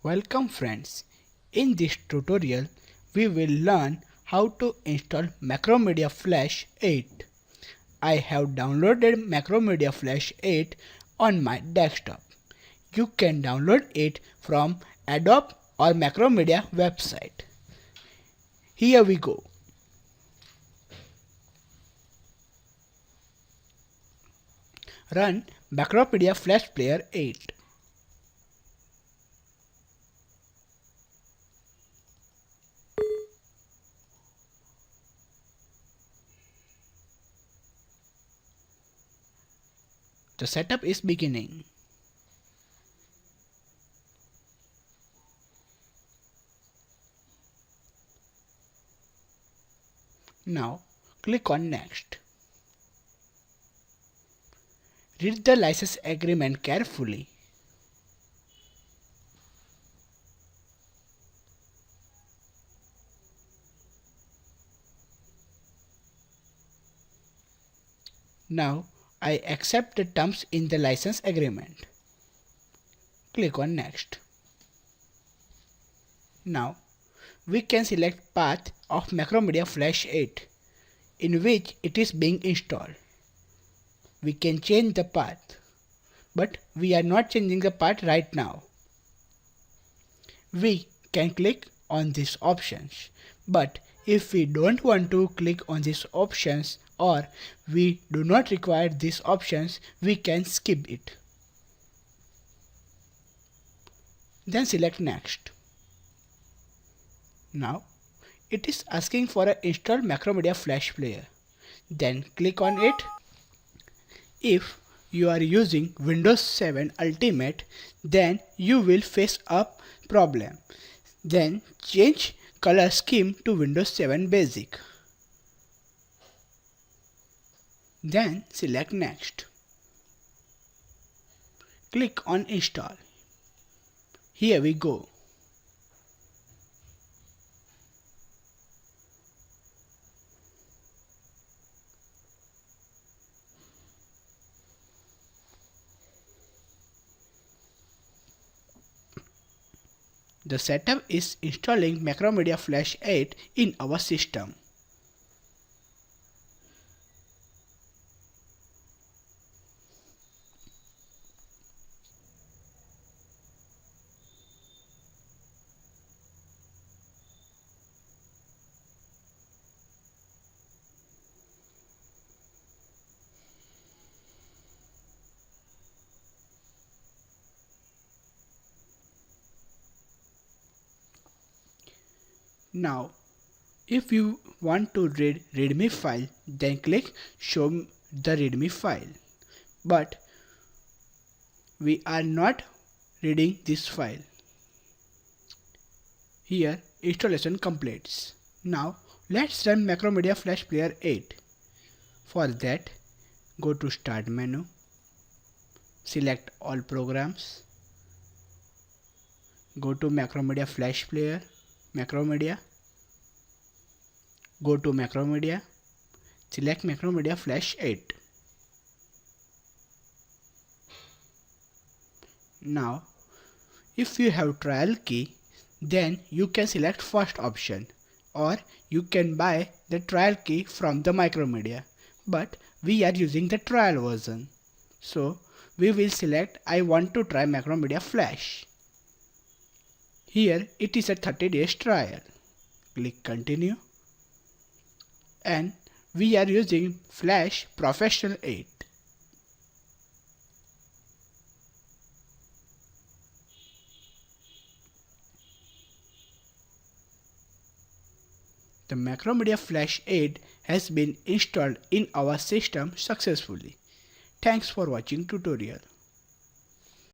Welcome friends. In this tutorial we will learn how to install Macromedia Flash 8. I have downloaded Macromedia Flash 8 on my desktop. You can download it from Adobe or Macromedia website. Here we go. Run Macromedia Flash Player 8. The setup is beginning. Now click on Next. Read the license agreement carefully. Now I accept the terms in the license agreement. Click on Next. Now we can select path of Macromedia Flash 8 in which it is being installed. We can change the path, but we are not changing the path right now. We can click on these options, but if we don't want to click on these options or we do not require these options, we can skip it. Then select Next. Now it is asking for an install Macromedia Flash Player. Then click on it. If you are using Windows 7 Ultimate, then you will face a problem. Then change color scheme to Windows 7 Basic. Then select Next. Click on Install. Here we go. The setup is installing Macromedia Flash 8 in our system. Now, if you want to read README file, then click Show the README file. But we are not reading this file. Here, installation completes. Now, let's run Macromedia Flash Player 8. For that, go to Start menu, select All Programs, go to Macromedia Flash Player, Macromedia, go to Macromedia, select Macromedia Flash 8. Now, if you have trial key, then you can select first option, or you can buy the trial key from the Macromedia. But we are using the trial version, so we will select I want to try Macromedia Flash. Here it is a 30 days trial. Click Continue. And we are using Flash Professional 8. The Macromedia Flash 8 has been installed in our system successfully. Thanks for watching tutorial.